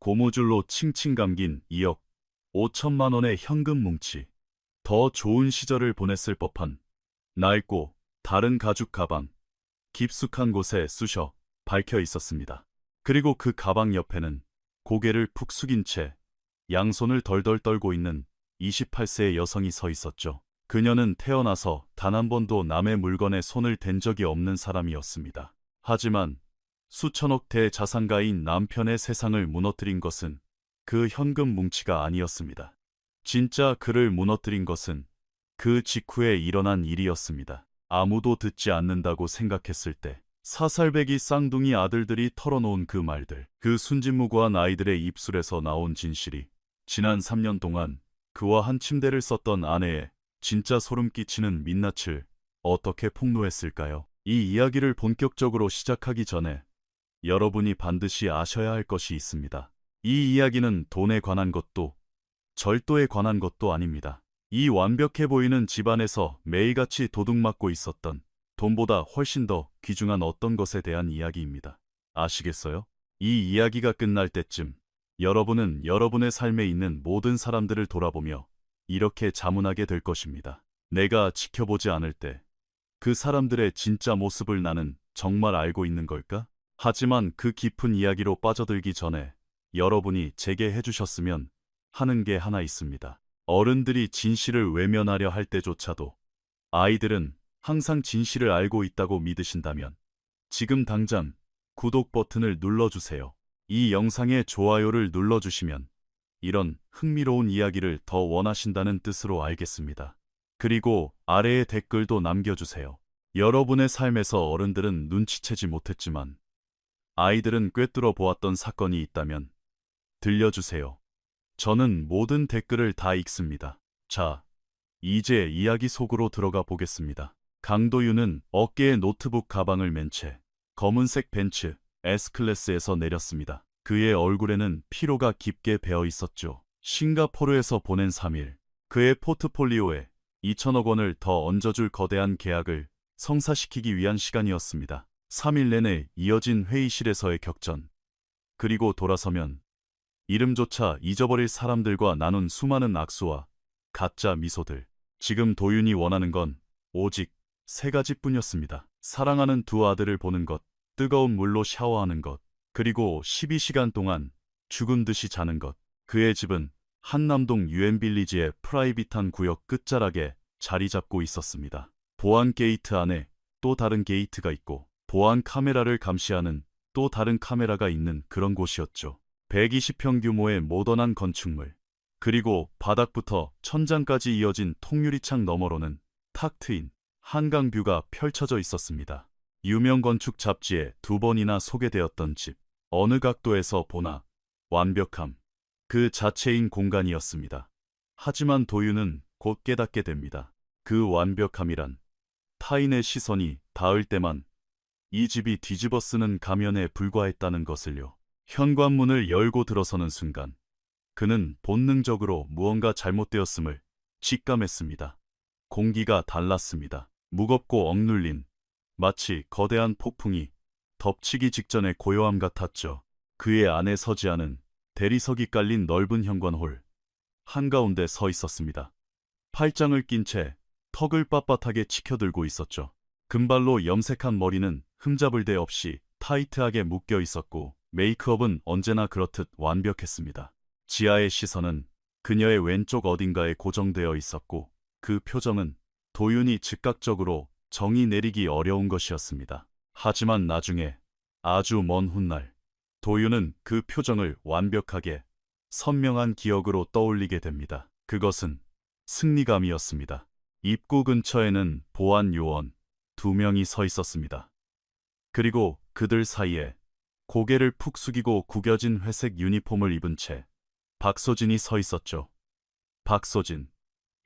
고무줄로 칭칭 감긴 2억 5천만 원의 현금 뭉치. 더 좋은 시절을 보냈을 법한 낡고 다른 가죽 가방. 깊숙한 곳에 쑤셔 박혀 있었습니다. 그리고 그 가방 옆에는 고개를 푹 숙인 채 양손을 덜덜 떨고 있는 28세의 여성이 서 있었죠. 그녀는 태어나서 단 한 번도 남의 물건에 손을 댄 적이 없는 사람이었습니다. 하지만 수천억 대자산가인 남편의 세상을 무너뜨린 것은 그 현금 뭉치가 아니었습니다. 진짜 그를 무너뜨린 것은 그 직후에 일어난 일이었습니다. 아무도 듣지 않는다고 생각했을 때 사살배기 쌍둥이 아들들이 털어놓은 그 말들, 그 순진무구한 아이들의 입술에서 나온 진실이 지난 3년 동안 그와 한 침대를 썼던 아내의 진짜 소름 끼치는 민낯을 어떻게 폭로했을까요? 이 이야기를 본격적으로 시작하기 전에 여러분이 반드시 아셔야 할 것이 있습니다. 이 이야기는 돈에 관한 것도 절도에 관한 것도 아닙니다. 이 완벽해 보이는 집안에서 매일같이 도둑맞고 있었던 돈보다 훨씬 더 귀중한 어떤 것에 대한 이야기입니다. 아시겠어요? 이 이야기가 끝날 때쯤 여러분은 여러분의 삶에 있는 모든 사람들을 돌아보며 이렇게 자문하게 될 것입니다. 내가 지켜보지 않을 때 그 사람들의 진짜 모습을 나는 정말 알고 있는 걸까? 하지만 그 깊은 이야기로 빠져들기 전에 여러분이 제게 해주셨으면 하는 게 하나 있습니다. 어른들이 진실을 외면하려 할 때조차도 아이들은 항상 진실을 알고 있다고 믿으신다면 지금 당장 구독 버튼을 눌러주세요. 이 영상에 좋아요를 눌러주시면 이런 흥미로운 이야기를 더 원하신다는 뜻으로 알겠습니다. 그리고 아래에 댓글도 남겨주세요. 여러분의 삶에서 어른들은 눈치채지 못했지만 아이들은 꿰뚫어 보았던 사건이 있다면 들려주세요. 저는 모든 댓글을 다 읽습니다. 자, 이제 이야기 속으로 들어가 보겠습니다. 강도윤은 어깨에 노트북 가방을 맨 채 검은색 벤츠 S클래스에서 내렸습니다. 그의 얼굴에는 피로가 깊게 배어 있었죠. 싱가포르에서 보낸 3일, 그의 포트폴리오에 2천억 원을 더 얹어줄 거대한 계약을 성사시키기 위한 시간이었습니다. 3일 내내 이어진 회의실에서의 격전, 그리고 돌아서면 이름조차 잊어버릴 사람들과 나눈 수많은 악수와 가짜 미소들. 지금 도윤이 원하는 건 오직 3가지뿐이었습니다. 사랑하는 2 아들을 보는 것, 뜨거운 물로 샤워하는 것, 그리고 12시간 동안 죽은 듯이 자는 것. 그의 집은 한남동 유엔빌리지의 프라이빗한 구역 끝자락에 자리 잡고 있었습니다. 보안 게이트 안에 또 다른 게이트가 있고 보안 카메라를 감시하는 또 다른 카메라가 있는 그런 곳이었죠. 120평 규모의 모던한 건축물, 그리고 바닥부터 천장까지 이어진 통유리창 너머로는 탁 트인 한강뷰가 펼쳐져 있었습니다. 유명 건축 잡지에 2번이나 소개되었던 집, 어느 각도에서 보나 완벽함 그 자체인 공간이었습니다. 하지만 도윤은 곧 깨닫게 됩니다. 그 완벽함이란 타인의 시선이 닿을 때만 이 집이 뒤집어쓰는 가면에 불과했다는 것을요. 현관문을 열고 들어서는 순간 그는 본능적으로 무언가 잘못되었음을 직감했습니다. 공기가 달랐습니다. 무겁고 억눌린, 마치 거대한 폭풍이 덮치기 직전의 고요함 같았죠. 그의 안에 서지 않은 대리석이 깔린 넓은 현관홀 한가운데 서 있었습니다. 팔짱을 낀 채 턱을 빳빳하게 치켜들고 있었죠. 금발로 염색한 머리는 흠잡을 데 없이 타이트하게 묶여 있었고 메이크업은 언제나 그렇듯 완벽했습니다. 지아의 시선은 그녀의 왼쪽 어딘가에 고정되어 있었고 그 표정은 도윤이 즉각적으로 정의 내리기 어려운 것이었습니다. 하지만 나중에 아주 먼 훗날 도윤은 그 표정을 완벽하게 선명한 기억으로 떠올리게 됩니다. 그것은 승리감이었습니다. 입구 근처에는 보안 요원 2명이 서 있었습니다. 그리고 그들 사이에 고개를 푹 숙이고 구겨진 회색 유니폼을 입은 채 박소진이 서 있었죠. 박소진,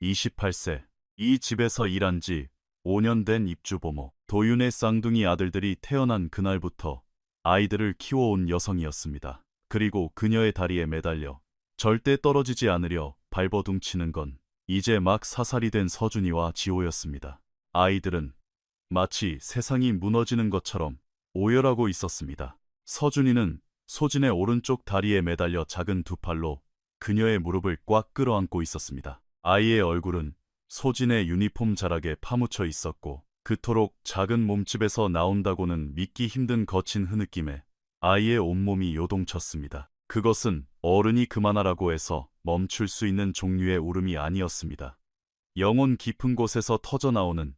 28세, 이 집에서 일한 지 5년 된 입주보모. 도윤의 쌍둥이 아들들이 태어난 그날부터 아이들을 키워온 여성이었습니다. 그리고 그녀의 다리에 매달려 절대 떨어지지 않으려 발버둥치는 건 이제 막 사살이 된 서준이와 지호였습니다. 아이들은 마치 세상이 무너지는 것처럼 오열하고 있었습니다. 서준이는 소진의 오른쪽 다리에 매달려 작은 두 팔로 그녀의 무릎을 꽉 끌어안고 있었습니다. 아이의 얼굴은 소진의 유니폼 자락에 파묻혀 있었고 그토록 작은 몸집에서 나온다고는 믿기 힘든 거친 흐느낌에 아이의 온몸이 요동쳤습니다. 그것은 어른이 그만하라고 해서 멈출 수 있는 종류의 울음이 아니었습니다. 영혼 깊은 곳에서 터져나오는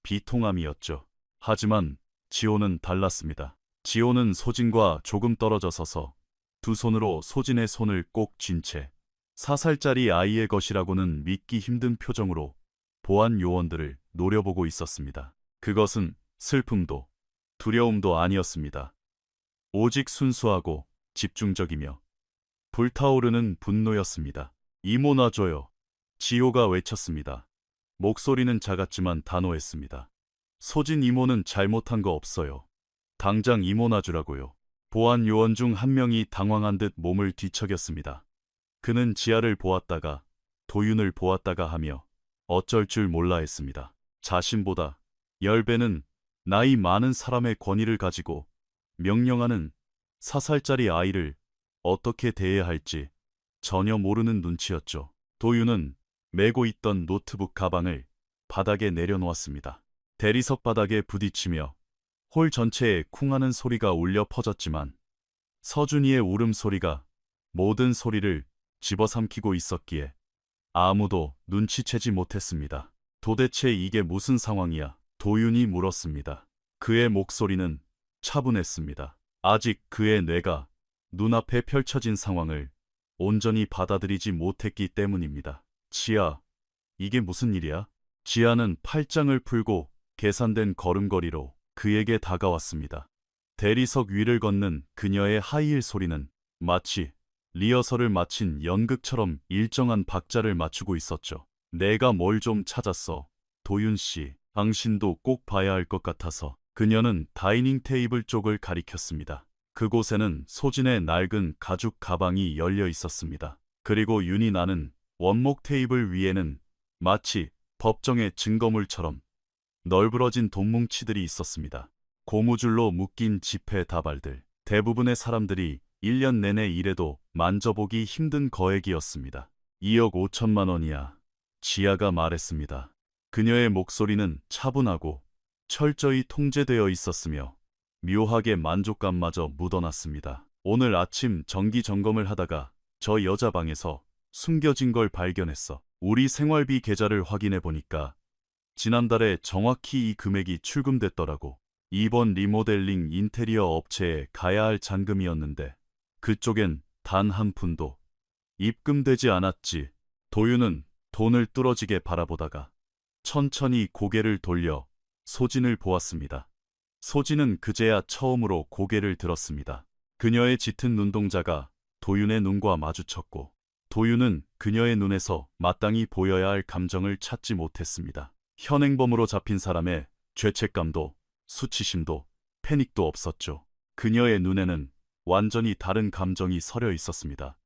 비통함이었죠. 하지만 지호는 달랐습니다. 지호는 소진과 조금 떨어져 서서 두 손으로 소진의 손을 꼭 쥔 채 4살짜리 아이의 것이라고는 믿기 힘든 표정으로 보안 요원들을 노려보고 있었습니다. 그것은 슬픔도 두려움도 아니었습니다. 오직 순수하고 집중적이며 불타오르는 분노였습니다. 이모 놔줘요. 지호가 외쳤습니다. 목소리는 작았지만 단호했습니다. 소진 이모는 잘못한 거 없어요. 당장 이모 놔주라고요. 보안 요원 중 한 명이 당황한 듯 몸을 뒤척였습니다. 그는 지아를 보았다가 도윤을 보았다가 하며 어쩔 줄 몰라 했습니다. 자신보다 10배는 나이 많은 사람의 권위를 가지고 명령하는 4살짜리 아이를 어떻게 대해야 할지 전혀 모르는 눈치였죠. 도윤은 메고 있던 노트북 가방을 바닥에 내려놓았습니다. 대리석 바닥에 부딪히며 홀 전체에 쿵하는 소리가 울려 퍼졌지만 서준이의 울음소리가 모든 소리를 집어삼키고 있었기에 아무도 눈치채지 못했습니다. 도대체 이게 무슨 상황이야? 도윤이 물었습니다. 그의 목소리는 차분했습니다. 아직 그의 뇌가 눈앞에 펼쳐진 상황을 온전히 받아들이지 못했기 때문입니다. 지아, 이게 무슨 일이야? 지아는 팔짱을 풀고 계산된 걸음걸이로 그에게 다가왔습니다. 대리석 위를 걷는 그녀의 하이힐 소리는 마치 리허설을 마친 연극처럼 일정한 박자를 맞추고 있었죠. 내가 뭘 좀 찾았어. 도윤 씨, 당신도 꼭 봐야 할 것 같아서. 그녀는 다이닝 테이블 쪽을 가리켰습니다. 그곳에는 소진의 낡은 가죽 가방이 열려 있었습니다. 그리고 윤이 나는 원목 테이블 위에는 마치 법정의 증거물처럼 널브러진 돈뭉치들이 있었습니다. 고무줄로 묶인 지폐 다발들. 대부분의 사람들이 1년 내내 일해도 만져보기 힘든 거액이었습니다. 2억 5천만 원이야. 지아가 말했습니다. 그녀의 목소리는 차분하고 철저히 통제되어 있었으며 묘하게 만족감마저 묻어났습니다. 오늘 아침 정기 점검을 하다가 저 여자 방에서 숨겨진 걸 발견했어. 우리 생활비 계좌를 확인해 보니까 지난달에 정확히 이 금액이 출금됐더라고. 이번 리모델링 인테리어 업체에 가야 할 잔금이었는데 그쪽엔 단 한 푼도 입금되지 않았지. 도윤은 돈을 뚫어지게 바라보다가 천천히 고개를 돌려 소진을 보았습니다. 소진은 그제야 처음으로 고개를 들었습니다. 그녀의 짙은 눈동자가 도윤의 눈과 마주쳤고 도윤은 그녀의 눈에서 마땅히 보여야 할 감정을 찾지 못했습니다. 현행범으로 잡힌 사람의 죄책감도 수치심도 패닉도 없었죠. 그녀의 눈에는 완전히 다른 감정이 서려 있었습니다.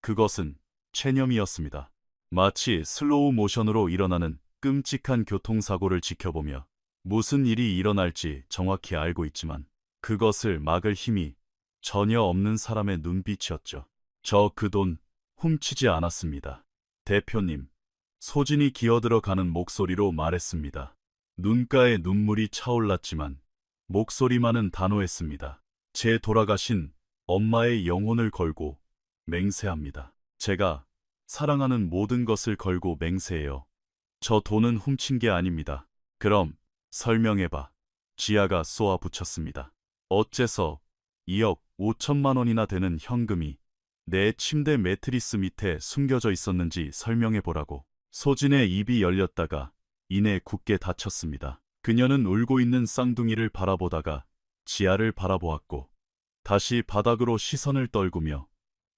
그것은 체념이었습니다. 마치 슬로우 모션으로 일어나는 끔찍한 교통사고를 지켜보며 무슨 일이 일어날지 정확히 알고 있지만 그것을 막을 힘이 전혀 없는 사람의 눈빛이었죠. 저 그 돈 훔치지 않았습니다. 대표님, 소진이 기어들어가는 목소리로 말했습니다. 눈가에 눈물이 차올랐지만 목소리만은 단호했습니다. 제 돌아가신 엄마의 영혼을 걸고 맹세합니다. 제가 사랑하는 모든 것을 걸고 맹세해요. 저 돈은 훔친 게 아닙니다. 그럼 설명해봐. 지아가 쏘아붙였습니다. 어째서 2억 5천만 원이나 되는 현금이 내 침대 매트리스 밑에 숨겨져 있었는지 설명해보라고. 소진의 입이 열렸다가 이내 굳게 닫혔습니다. 그녀는 울고 있는 쌍둥이를 바라보다가 지아를 바라보았고 다시 바닥으로 시선을 떨구며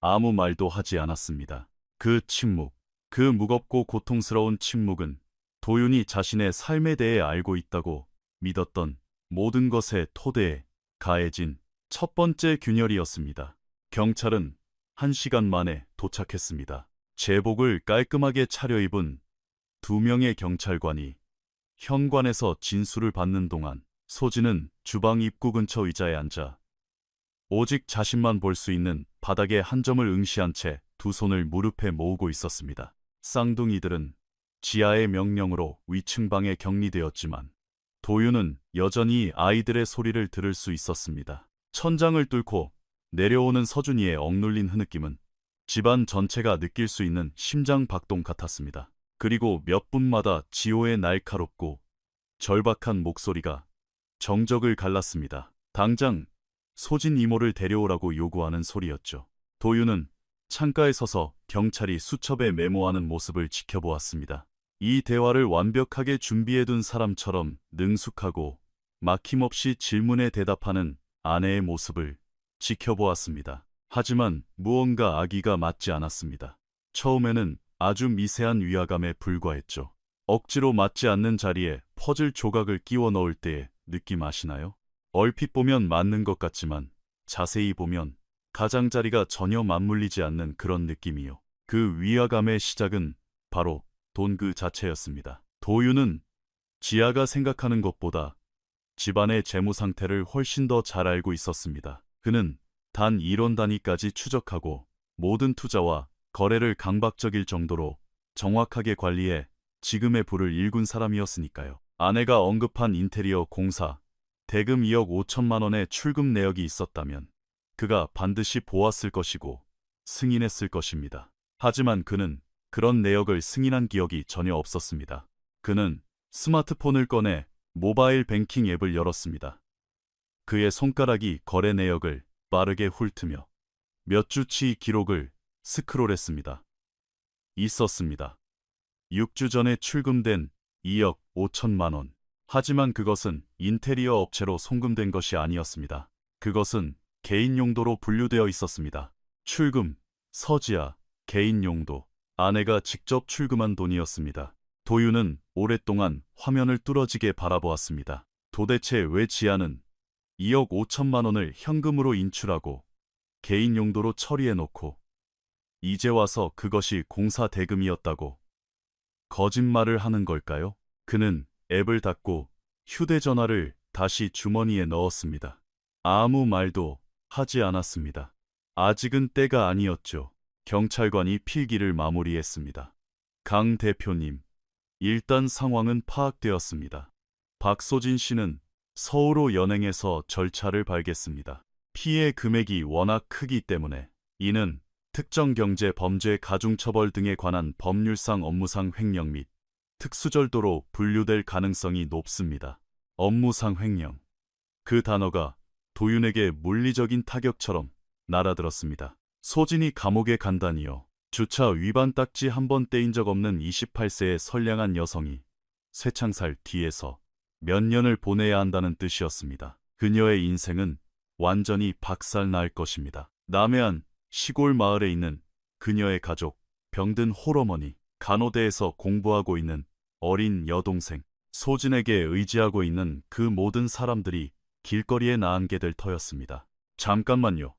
아무 말도 하지 않았습니다. 그 침묵, 그 무겁고 고통스러운 침묵은 도윤이 자신의 삶에 대해 알고 있다고 믿었던 모든 것의 토대에 가해진 첫 번째 균열이었습니다. 경찰은 1시간 만에 도착했습니다. 제복을 깔끔하게 차려입은 2명의 경찰관이 현관에서 진술을 받는 동안 소진은 주방 입구 근처 의자에 앉아 오직 자신만 볼 수 있는 바닥에 한 점을 응시한 채 두 손을 무릎에 모으고 있었습니다. 쌍둥이들은 지아의 명령으로 위층방에 격리되었지만 도윤은 여전히 아이들의 소리를 들을 수 있었습니다. 천장을 뚫고 내려오는 서준이의 억눌린 흐느낌은 집안 전체가 느낄 수 있는 심장 박동 같았습니다. 그리고 몇 분마다 지호의 날카롭고 절박한 목소리가 정적을 갈랐습니다. 당장 소진 이모를 데려오라고 요구하는 소리였죠. 도윤은 창가에 서서 경찰이 수첩에 메모하는 모습을 지켜보았습니다. 이 대화를 완벽하게 준비해둔 사람처럼 능숙하고 막힘없이 질문에 대답하는 아내의 모습을 지켜보았습니다. 하지만 무언가 아기가 맞지 않았습니다. 처음에는 아주 미세한 위화감에 불과했죠. 억지로 맞지 않는 자리에 퍼즐 조각을 끼워 넣을 때의 느낌 아시나요? 얼핏 보면 맞는 것 같지만 자세히 보면 가장자리가 전혀 맞물리지 않는 그런 느낌이요. 그 위화감의 시작은 바로 돈 그 자체였습니다. 도윤은 지아가 생각하는 것보다 집안의 재무 상태를 훨씬 더 잘 알고 있었습니다. 그는 단 1원 단위까지 추적하고 모든 투자와 거래를 강박적일 정도로 정확하게 관리해 지금의 부를 일군 사람이었으니까요. 아내가 언급한 인테리어 공사, 대금 2억 5천만 원의 출금 내역이 있었다면 그가 반드시 보았을 것이고 승인했을 것입니다. 하지만 그는 그런 내역을 승인한 기억이 전혀 없었습니다. 그는 스마트폰을 꺼내 모바일 뱅킹 앱을 열었습니다. 그의 손가락이 거래 내역을 빠르게 훑으며 몇 주치 기록을 스크롤했습니다. 있었습니다. 6주 전에 출금된 2억 5천만 원. 하지만 그것은 인테리어 업체로 송금된 것이 아니었습니다. 그것은 개인 용도로 분류되어 있었습니다. 출금, 서지아, 개인 용도. 아내가 직접 출금한 돈이었습니다. 도윤은 오랫동안 화면을 뚫어지게 바라보았습니다. 도대체 왜 지아는 2억 5천만 원을 현금으로 인출하고 개인 용도로 처리해놓고 이제 와서 그것이 공사 대금이었다고 거짓말을 하는 걸까요? 그는 앱을 닫고 휴대전화를 다시 주머니에 넣었습니다. 아무 말도 하지 않았습니다. 아직은 때가 아니었죠. 경찰관이 필기를 마무리했습니다. 강 대표님, 일단 상황은 파악되었습니다. 박소진 씨는 서울로 연행해서 절차를 밟겠습니다. 피해 금액이 워낙 크기 때문에 이는 특정 경제 범죄 가중처벌 등에 관한 법률상 업무상 횡령 및 특수절도로 분류될 가능성이 높습니다. 업무상 횡령. 그 단어가 도윤에게 물리적인 타격처럼 날아들었습니다. 소진이 감옥에 간다니요. 주차 위반 딱지 한 번 떼인 적 없는 28세의 선량한 여성이 쇠창살 뒤에서 몇 년을 보내야 한다는 뜻이었습니다. 그녀의 인생은 완전히 박살날 것입니다. 남해안 시골 마을에 있는 그녀의 가족, 병든 홀어머니, 간호대에서 공부하고 있는 어린 여동생, 소진에게 의지하고 있는 그 모든 사람들이 길거리에 나앉게 될 터였습니다. 잠깐만요.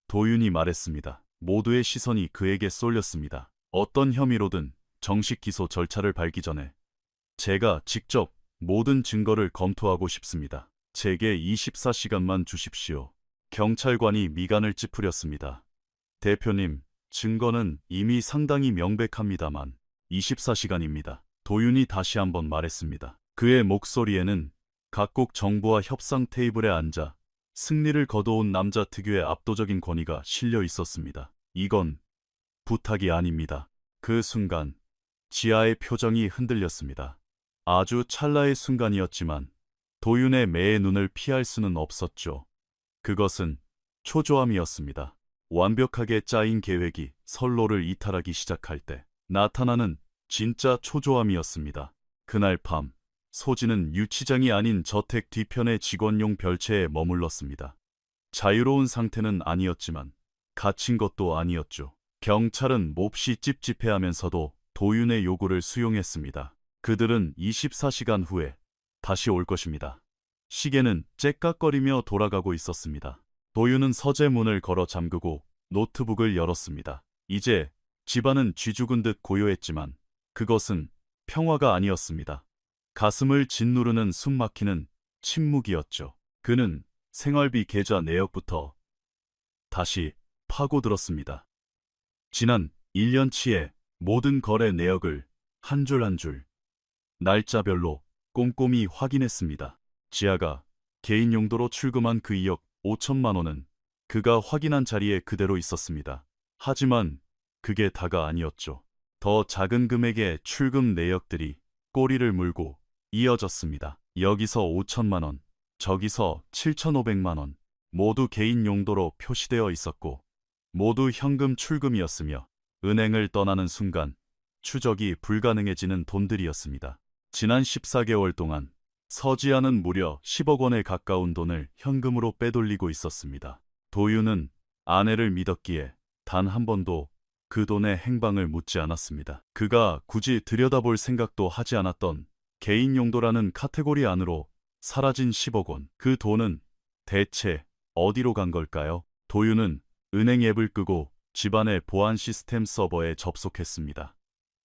도윤이 말했습니다. 모두의 시선이 그에게 쏠렸습니다. 어떤 혐의로든 정식 기소 절차를 밟기 전에 제가 직접 모든 증거를 검토하고 싶습니다. 제게 24시간만 주십시오. 경찰관이 미간을 찌푸렸습니다. 대표님, 증거는 이미 상당히 명백합니다만 24시간입니다. 도윤이 다시 한번 말했습니다. 그의 목소리에는 각국 정부와 협상 테이블에 앉아 승리를 거둬온 남자 특유의 압도적인 권위가 실려 있었습니다. 이건 부탁이 아닙니다. 그 순간 지아의 표정이 흔들렸습니다. 아주 찰나의 순간이었지만 도윤의 매의 눈을 피할 수는 없었죠. 그것은 초조함이었습니다. 완벽하게 짜인 계획이 선로를 이탈하기 시작할 때 나타나는 진짜 초조함이었습니다. 그날 밤 소진은 유치장이 아닌 저택 뒤편의 직원용 별채에 머물렀습니다. 자유로운 상태는 아니었지만 갇힌 것도 아니었죠. 경찰은 몹시 찝찝해하면서도 도윤의 요구를 수용했습니다. 그들은 24시간 후에 다시 올 것입니다. 시계는 째깍거리며 돌아가고 있었습니다. 도윤은 서재 문을 걸어 잠그고 노트북을 열었습니다. 이제 집안은 쥐죽은 듯 고요했지만 그것은 평화가 아니었습니다. 가슴을 짓누르는 숨막히는 침묵이었죠. 그는 생활비 계좌 내역부터 다시 파고들었습니다. 지난 1년치의 모든 거래 내역을 한 줄 한 줄 날짜별로 꼼꼼히 확인했습니다. 지아가 개인 용도로 출금한 그 2억 5천만 원은 그가 확인한 자리에 그대로 있었습니다. 하지만 그게 다가 아니었죠. 더 작은 금액의 출금 내역들이 꼬리를 물고 이어졌습니다. 여기서 5천만 원, 저기서 7,500만 원, 모두 개인 용도로 표시되어 있었고 모두 현금 출금이었으며 은행을 떠나는 순간 추적이 불가능해지는 돈들이었습니다. 지난 14개월 동안 서지아는 무려 10억 원에 가까운 돈을 현금으로 빼돌리고 있었습니다. 도윤은 아내를 믿었기에 단 한 번도 그 돈의 행방을 묻지 않았습니다. 그가 굳이 들여다볼 생각도 하지 않았던 개인 용도라는 카테고리 안으로 사라진 10억 원. 그 돈은 대체 어디로 간 걸까요? 도윤은 은행 앱을 끄고 집안의 보안 시스템 서버에 접속했습니다.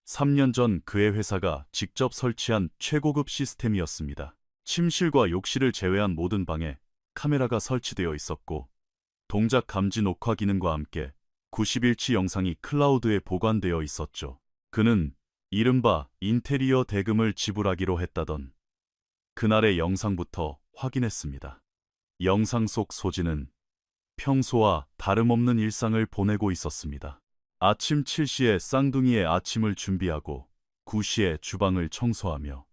3년 전 그의 회사가 직접 설치한 최고급 시스템이었습니다. 침실과 욕실을 제외한 모든 방에 카메라가 설치되어 있었고 동작 감지 녹화 기능과 함께 90일치 영상이 클라우드에 보관되어 있었죠. 그는 이른바 인테리어 대금을 지불하기로 했다던 그날의 영상부터 확인했습니다. 영상 속 소진은 평소와 다름없는 일상을 보내고 있었습니다. 아침 7시에 쌍둥이의 아침을 준비하고 9시에 주방을 청소하며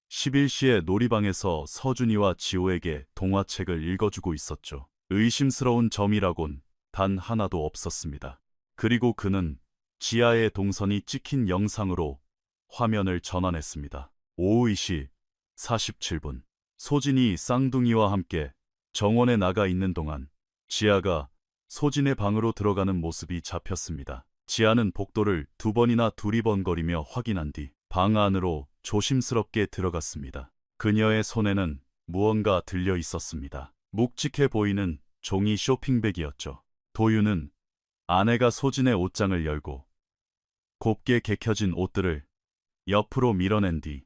11시에 놀이방에서 서준이와 지호에게 동화책을 읽어주고 있었죠. 의심스러운 점이라곤 단 하나도 없었습니다. 그리고 그는 지아의 동선이 찍힌 영상으로 화면을 전환했습니다. 오후 2시 47분 소진이 쌍둥이와 함께 정원에 나가 있는 동안 지아가 소진의 방으로 들어가는 모습이 잡혔습니다. 지아는 복도를 2번이나 두리번거리며 확인한 뒤 방 안으로 조심스럽게 들어갔습니다. 그녀의 손에는 무언가 들려 있었습니다. 묵직해 보이는 종이 쇼핑백이었죠. 도윤은 아내가 소진의 옷장을 열고 곱게 개켜진 옷들을 옆으로 밀어낸 뒤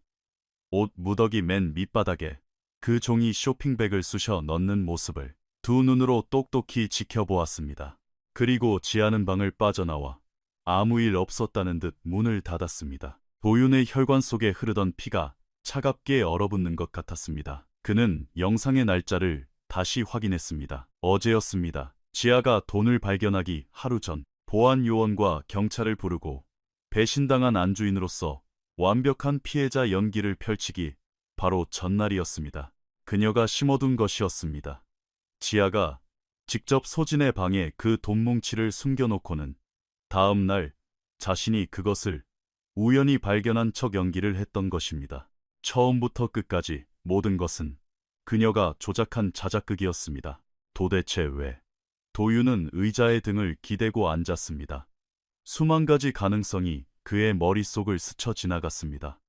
옷 무더기 맨 밑바닥에 그 종이 쇼핑백을 쑤셔 넣는 모습을 두 눈으로 똑똑히 지켜보았습니다. 그리고 지아는 방을 빠져나와 아무 일 없었다는 듯 문을 닫았습니다. 도윤의 혈관 속에 흐르던 피가 차갑게 얼어붙는 것 같았습니다. 그는 영상의 날짜를 다시 확인했습니다. 어제였습니다. 지아가 돈을 발견하기 하루 전 보안 요원과 경찰을 부르고 배신당한 안주인으로서 완벽한 피해자 연기를 펼치기 바로 전날이었습니다. 그녀가 심어둔 것이었습니다. 지아가 직접 소진의 방에 그 돈뭉치를 숨겨놓고는 다음 날 자신이 그것을 우연히 발견한 척 연기를 했던 것입니다. 처음부터 끝까지 모든 것은 그녀가 조작한 자작극이었습니다. 도대체 왜? 도윤은 의자의 등을 기대고 앉았습니다. 수만 가지 가능성이 그의 머릿속을 스쳐 지나갔습니다.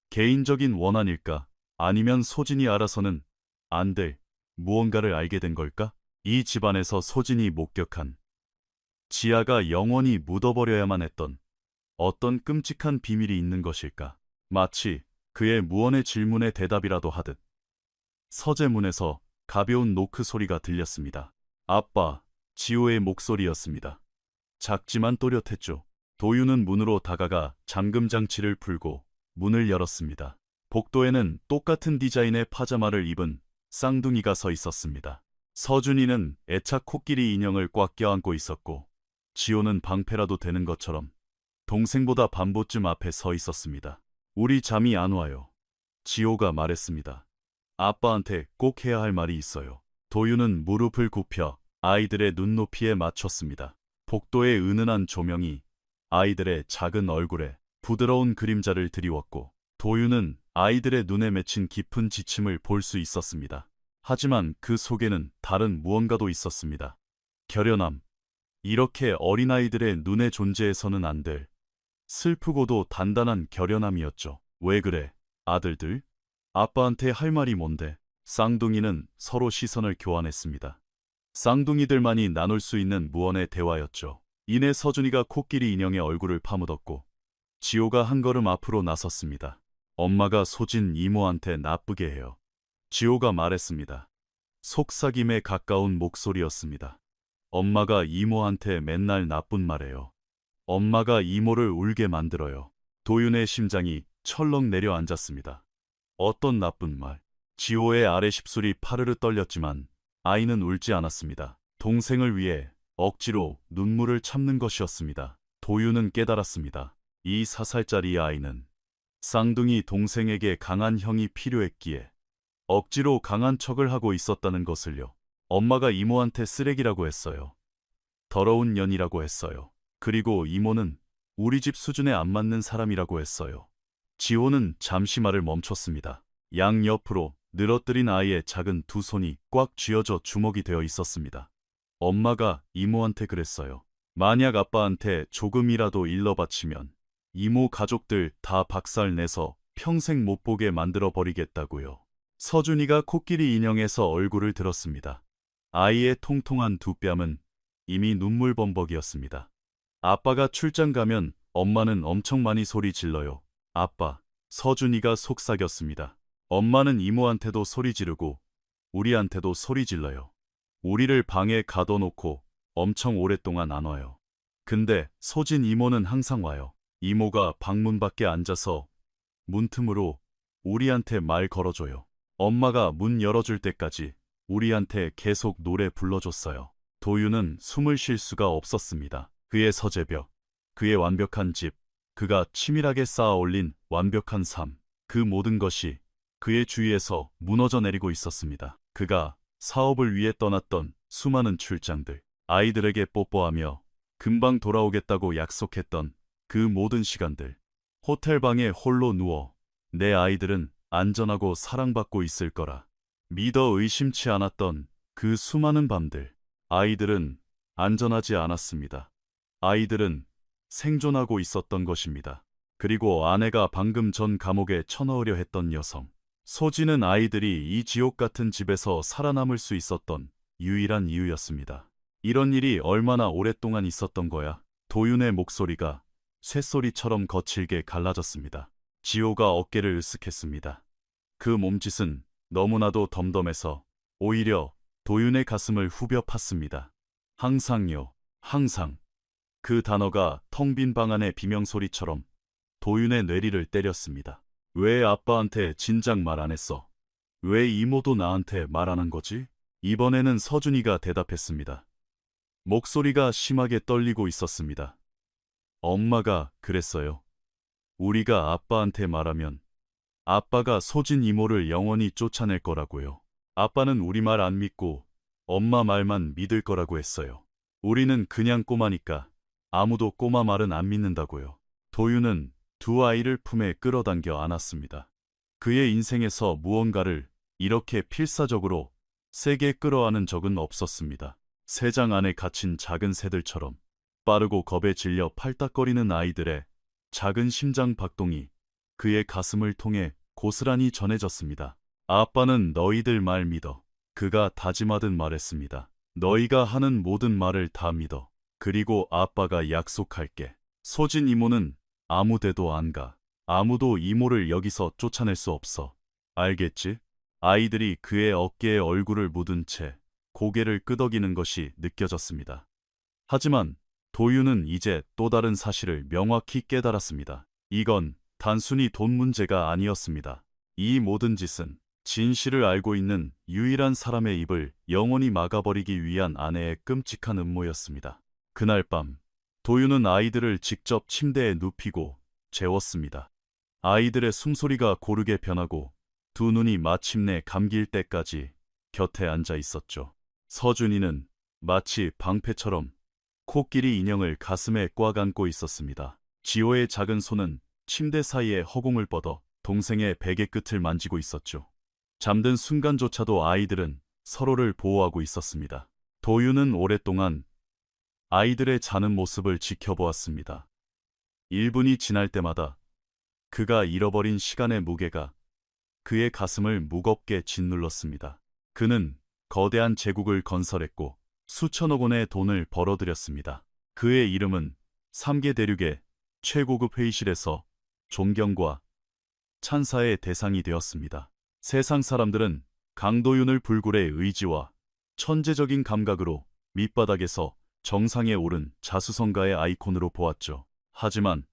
개인적인 원한일까? 아니면 소진이 알아서는 안 될 무언가를 알게 된 걸까? 이 집안에서 소진이 목격한 지아가 영원히 묻어버려야만 했던 어떤 끔찍한 비밀이 있는 것일까? 마치 그의 무언의 질문에 대답이라도 하듯 서재문에서 가벼운 노크 소리가 들렸습니다. 아빠, 지호의 목소리였습니다. 작지만 또렷했죠. 도윤은 문으로 다가가 잠금 장치를 풀고 문을 열었습니다. 복도에는 똑같은 디자인의 파자마를 입은 쌍둥이가 서 있었습니다. 서준이는 애착 코끼리 인형을 꽉 껴안고 있었고 지호는 방패라도 되는 것처럼 동생보다 반보쯤 앞에 서 있었습니다. 우리 잠이 안 와요. 지호가 말했습니다. 아빠한테 꼭 해야 할 말이 있어요. 도윤은 무릎을 굽혀 아이들의 눈높이에 맞췄습니다. 복도의 은은한 조명이 아이들의 작은 얼굴에 부드러운 그림자를 드리웠고 도윤은 아이들의 눈에 맺힌 깊은 지침을 볼 수 있었습니다. 하지만 그 속에는 다른 무언가도 있었습니다. 결연함. 이렇게 어린아이들의 눈에 존재해서는 안 될 슬프고도 단단한 결연함이었죠. 왜 그래, 아들들? 아빠한테 할 말이 뭔데? 쌍둥이는 서로 시선을 교환했습니다. 쌍둥이들만이 나눌 수 있는 무언의 대화였죠. 이내 서준이가 코끼리 인형의 얼굴을 파묻었고 지호가 한 걸음 앞으로 나섰습니다. 엄마가 소진 이모한테 나쁘게 해요. 지호가 말했습니다. 속삭임에 가까운 목소리였습니다. 엄마가 이모한테 맨날 나쁜 말해요. 엄마가 이모를 울게 만들어요. 도윤의 심장이 철렁 내려앉았습니다. 어떤 나쁜 말. 지호의 아래 십술이 파르르 떨렸지만 아이는 울지 않았습니다. 동생을 위해 억지로 눈물을 참는 것이었습니다. 도윤은 깨달았습니다. 이 4살짜리 아이는 쌍둥이 동생에게 강한 형이 필요했기에 억지로 강한 척을 하고 있었다는 것을요. 엄마가 이모한테 쓰레기라고 했어요. 더러운 년이라고 했어요. 그리고 이모는 우리 집 수준에 안 맞는 사람이라고 했어요. 지호는 잠시 말을 멈췄습니다. 양옆으로 늘어뜨린 아이의 작은 두 손이 꽉 쥐어져 주먹이 되어 있었습니다. 엄마가 이모한테 그랬어요. 만약 아빠한테 조금이라도 일러 바치면 이모 가족들 다 박살내서 평생 못 보게 만들어 버리겠다고요. 서준이가 코끼리 인형에서 얼굴을 들었습니다. 아이의 통통한 두 뺨은 이미 눈물 범벅이었습니다. 아빠가 출장 가면 엄마는 엄청 많이 소리 질러요. 아빠, 서준이가 속삭였습니다. 엄마는 이모한테도 소리 지르고 우리한테도 소리 질러요. 우리를 방에 가둬놓고 엄청 오랫동안 안 와요. 근데 소진 이모는 항상 와요. 이모가 방문 밖에 앉아서 문틈으로 우리한테 말 걸어줘요. 엄마가 문 열어줄 때까지 우리한테 계속 노래 불러줬어요. 도윤은 숨을 쉴 수가 없었습니다. 그의 서재벽, 그의 완벽한 집, 그가 치밀하게 쌓아 올린 완벽한 삶, 그 모든 것이 그의 주위에서 무너져 내리고 있었습니다. 그가 사업을 위해 떠났던 수많은 출장들, 아이들에게 뽀뽀하며 금방 돌아오겠다고 약속했던 그 모든 시간들, 호텔방에 홀로 누워 내 아이들은 안전하고 사랑받고 있을 거라 믿어 의심치 않았던 그 수많은 밤들, 아이들은 안전하지 않았습니다. 아이들은 생존하고 있었던 것입니다. 그리고 아내가 방금 전 감옥에 쳐넣으려 했던 여성, 소진은 아이들이 이 지옥 같은 집에서 살아남을 수 있었던 유일한 이유였습니다. 이런 일이 얼마나 오랫동안 있었던 거야? 도윤의 목소리가 쇳소리처럼 거칠게 갈라졌습니다. 지호가 어깨를 으쓱했습니다. 그 몸짓은 너무나도 덤덤해서 오히려 도윤의 가슴을 후벼 팠습니다. 항상요, 항상. 그 단어가 텅 빈 방 안의 비명소리처럼 도윤의 뇌리를 때렸습니다. 왜 아빠한테 진작 말 안 했어? 왜 이모도 나한테 말 안 한 거지? 이번에는 서준이가 대답했습니다. 목소리가 심하게 떨리고 있었습니다. 엄마가 그랬어요. 우리가 아빠한테 말하면 아빠가 소진 이모를 영원히 쫓아낼 거라고요. 아빠는 우리 말 안 믿고 엄마 말만 믿을 거라고 했어요. 우리는 그냥 꼬마니까 아무도 꼬마 말은 안 믿는다고요. 도윤은 두 아이를 품에 끌어당겨 안았습니다. 그의 인생에서 무언가를 이렇게 필사적으로 세게 끌어안은 적은 없었습니다. 새장 안에 갇힌 작은 새들처럼 빠르고 겁에 질려 팔딱거리는 아이들의 작은 심장 박동이 그의 가슴을 통해 고스란히 전해졌습니다. 아빠는 너희들 말 믿어. 그가 다짐하듯 말했습니다. 너희가 하는 모든 말을 다 믿어. 그리고 아빠가 약속할게. 소진 이모는 아무 데도 안 가. 아무도 이모를 여기서 쫓아낼 수 없어. 알겠지? 아이들이 그의 어깨에 얼굴을 묻은 채 고개를 끄덕이는 것이 느껴졌습니다. 하지만 도윤은 이제 또 다른 사실을 명확히 깨달았습니다. 이건 단순히 돈 문제가 아니었습니다. 이 모든 짓은 진실을 알고 있는 유일한 사람의 입을 영원히 막아버리기 위한 아내의 끔찍한 음모였습니다. 그날 밤, 도윤은 아이들을 직접 침대에 눕히고 재웠습니다. 아이들의 숨소리가 고르게 변하고 두 눈이 마침내 감길 때까지 곁에 앉아 있었죠. 서준이는 마치 방패처럼 코끼리 인형을 가슴에 꽉 안고 있었습니다. 지호의 작은 손은 침대 사이에 허공을 뻗어 동생의 베개 끝을 만지고 있었죠. 잠든 순간조차도 아이들은 서로를 보호하고 있었습니다. 도윤은 오랫동안 아이들의 자는 모습을 지켜보았습니다. 1분이 지날 때마다 그가 잃어버린 시간의 무게가 그의 가슴을 무겁게 짓눌렀습니다. 그는 거대한 제국을 건설했고 수천억 원의 돈을 벌어들였습니다. 그의 이름은 3개 대륙의 최고급 회의실에서 존경과 찬사의 대상이 되었습니다. 세상 사람들은 강도윤을 불굴의 의지와 천재적인 감각으로 밑바닥에서 정상에 오른 자수성가의 아이콘으로 보았죠. 하지만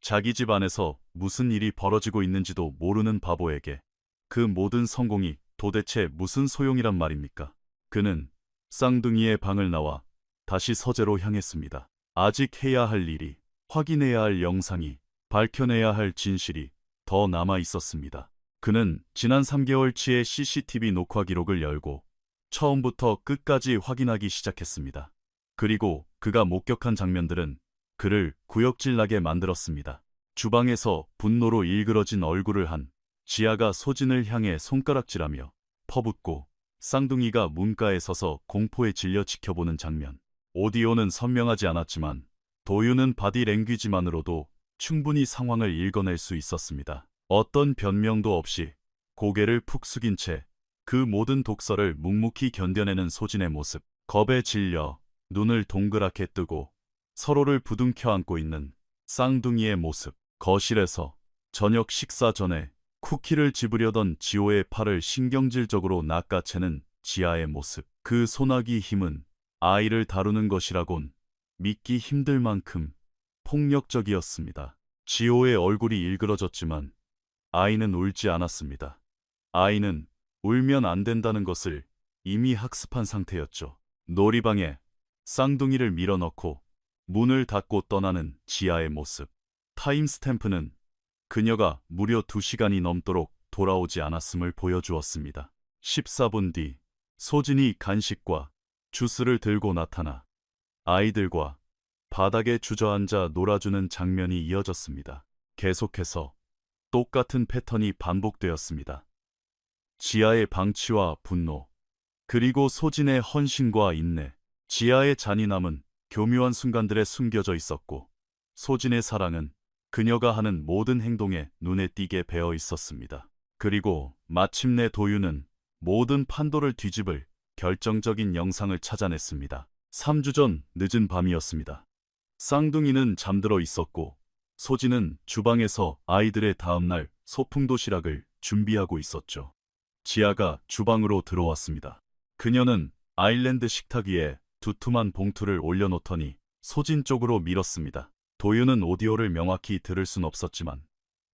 자기 집 안에서 무슨 일이 벌어지고 있는지도 모르는 바보에게 그 모든 성공이 도대체 무슨 소용이란 말입니까? 그는 쌍둥이의 방을 나와 다시 서재로 향했습니다. 아직 해야 할 일이, 확인해야 할 영상이, 밝혀내야 할 진실이 더 남아 있었습니다. 그는 지난 3개월치의 CCTV 녹화 기록을 열고 처음부터 끝까지 확인하기 시작했습니다. 그리고 그가 목격한 장면들은 그를 구역질나게 만들었습니다. 주방에서 분노로 일그러진 얼굴을 한 지아가 소진을 향해 손가락질하며 퍼붓고 쌍둥이가 문가에 서서 공포에 질려 지켜보는 장면. 오디오는 선명하지 않았지만 도윤은 바디 랭귀지만으로도 충분히 상황을 읽어낼 수 있었습니다. 어떤 변명도 없이 고개를 푹 숙인 채 그 모든 독설을 묵묵히 견뎌내는 소진의 모습. 겁에 질려 눈을 동그랗게 뜨고 서로를 부둥켜 안고 있는 쌍둥이의 모습. 거실에서 저녁 식사 전에 쿠키를 집으려던 지호의 팔을 신경질적으로 낚아채는 지아의 모습. 그 소나기 힘은 아이를 다루는 것이라곤 믿기 힘들 만큼 폭력적이었습니다. 지호의 얼굴이 일그러졌지만 아이는 울지 않았습니다. 아이는 울면 안 된다는 것을 이미 학습한 상태였죠. 놀이방에 쌍둥이를 밀어넣고 문을 닫고 떠나는 지아의 모습. 타임스탬프는 그녀가 무려 2시간이 넘도록 돌아오지 않았음을 보여주었습니다. 14분 뒤 소진이 간식과 주스를 들고 나타나 아이들과 바닥에 주저앉아 놀아주는 장면이 이어졌습니다. 계속해서 똑같은 패턴이 반복되었습니다. 지아의 방치와 분노, 그리고 소진의 헌신과 인내. 지아의 잔인함은 교묘한 순간들에 숨겨져 있었고 소진의 사랑은 그녀가 하는 모든 행동에 눈에 띄게 배어 있었습니다. 그리고 마침내 도윤은 모든 판도를 뒤집을 결정적인 영상을 찾아냈습니다. 3주 전 늦은 밤이었습니다. 쌍둥이는 잠들어 있었고 소진은 주방에서 아이들의 다음날 소풍 도시락을 준비하고 있었죠. 지아가 주방으로 들어왔습니다. 그녀는 아일랜드 식탁 위에 두툼한 봉투를 올려놓더니 소진 쪽으로 밀었습니다. 도윤은 오디오를 명확히 들을 순 없었지만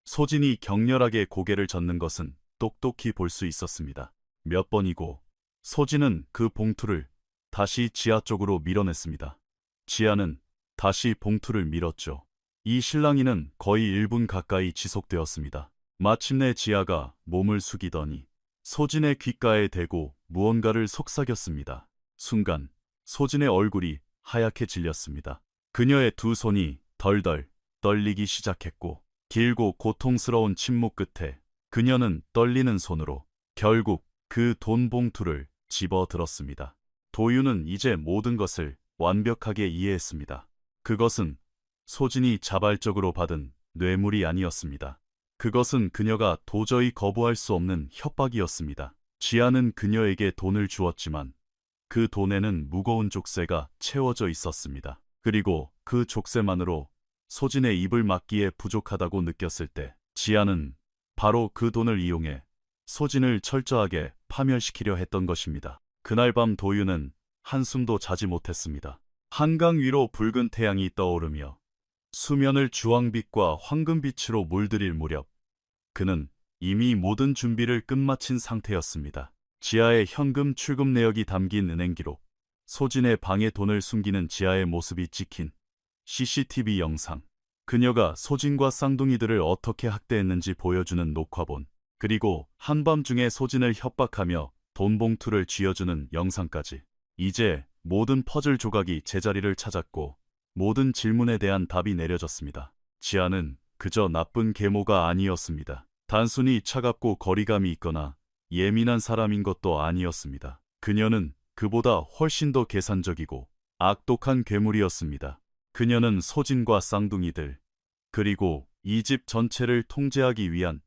소진이 격렬하게 고개를 젓는 것은 똑똑히 볼 수 있었습니다. 몇 번이고 소진은 그 봉투를 다시 지아 쪽으로 밀어냈습니다. 지아는 다시 봉투를 밀었죠. 이 실랑이는 거의 1분 가까이 지속되었습니다. 마침내 지아가 몸을 숙이더니 소진의 귓가에 대고 무언가를 속삭였습니다. 순간 소진의 얼굴이 하얗게 질렸습니다. 그녀의 두 손이 덜덜 떨리기 시작했고 길고 고통스러운 침묵 끝에 그녀는 떨리는 손으로 결국 그 돈 봉투를 집어들었습니다. 도윤은 이제 모든 것을 완벽하게 이해했습니다. 그것은 소진이 자발적으로 받은 뇌물이 아니었습니다. 그것은 그녀가 도저히 거부할 수 없는 협박이었습니다. 지아는 그녀에게 돈을 주었지만 그 돈에는 무거운 족쇄가 채워져 있었습니다. 그리고 그 족쇄만으로 소진의 입을 막기에 부족하다고 느꼈을 때 지아는 바로 그 돈을 이용해 소진을 철저하게 파멸시키려 했던 것입니다. 그날 밤 도윤은 한숨도 자지 못했습니다. 한강 위로 붉은 태양이 떠오르며 수면을 주황빛과 황금빛으로 물들일 무렵 그는 이미 모든 준비를 끝마친 상태였습니다. 지아의 현금 출금 내역이 담긴 은행 기록, 소진의 방에 돈을 숨기는 지아의 모습이 찍힌 CCTV 영상, 그녀가 소진과 쌍둥이들을 어떻게 학대했는지 보여주는 녹화본, 그리고 한밤중에 소진을 협박하며 돈 봉투를 쥐어주는 영상까지. 이제 모든 퍼즐 조각이 제자리를 찾았고 모든 질문에 대한 답이 내려졌습니다. 지아는 그저 나쁜 계모가 아니었습니다. 단순히 차갑고 거리감이 있거나 예민한 사람인 것도 아니었습니다. 그녀는 그보다 훨씬 더 계산적이고 악독한 괴물이었습니다. 그녀는 소진과 쌍둥이들, 그리고 이 집 전체를 통제하기 위한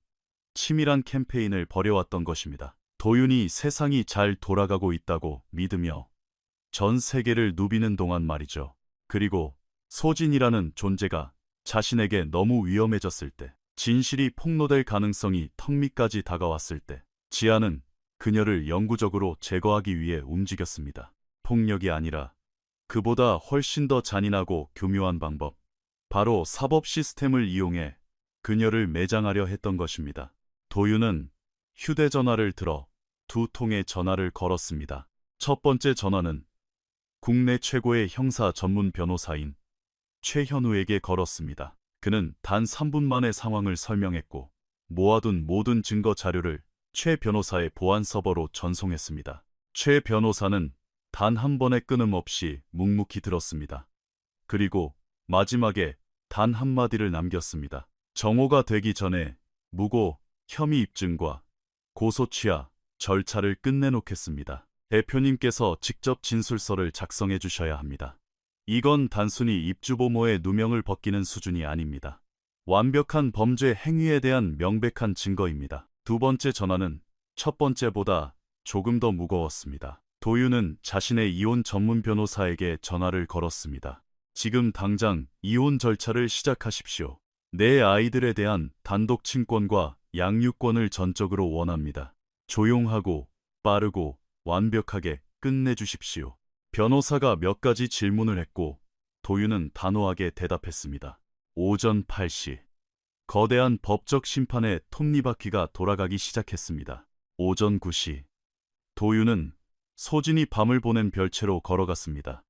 치밀한 캠페인을 벌여왔던 것입니다. 도윤이 세상이 잘 돌아가고 있다고 믿으며 전 세계를 누비는 동안 말이죠. 그리고 소진이라는 존재가 자신에게 너무 위험해졌을 때, 진실이 폭로될 가능성이 턱 밑까지 다가왔을 때 지아는 그녀를 영구적으로 제거하기 위해 움직였습니다. 폭력이 아니라 그보다 훨씬 더 잔인하고 교묘한 방법. 바로 사법 시스템을 이용해 그녀를 매장하려 했던 것입니다. 도윤은 휴대전화를 들어 두 통의 전화를 걸었습니다. 첫 번째 전화는 국내 최고의 형사 전문 변호사인 최현우에게 걸었습니다. 그는 단 3분 만에 상황을 설명했고 모아둔 모든 증거 자료를 최 변호사의 보안 서버로 전송했습니다. 최 변호사는 단 한 번의 끊임없이 묵묵히 들었습니다. 그리고 마지막에 단 한마디를 남겼습니다. 정오가 되기 전에 무고, 혐의 입증과 고소 취하 절차를 끝내놓겠습니다. 대표님께서 직접 진술서를 작성해 주셔야 합니다. 이건 단순히 입주보모의 누명을 벗기는 수준이 아닙니다. 완벽한 범죄 행위에 대한 명백한 증거입니다. 두 번째 전화는 첫 번째보다 조금 더 무거웠습니다. 도윤은 자신의 이혼 전문 변호사에게 전화를 걸었습니다. 지금 당장 이혼 절차를 시작하십시오. 내 아이들에 대한 단독 친권과 양육권을 전적으로 원합니다. 조용하고 빠르고 완벽하게 끝내주십시오. 변호사가 몇 가지 질문을 했고 도윤은 단호하게 대답했습니다. 오전 8시. 거대한 법적 심판의 톱니바퀴가 돌아가기 시작했습니다. 오전 9시. 도윤은 소진이 밤을 보낸 별채로 걸어갔습니다.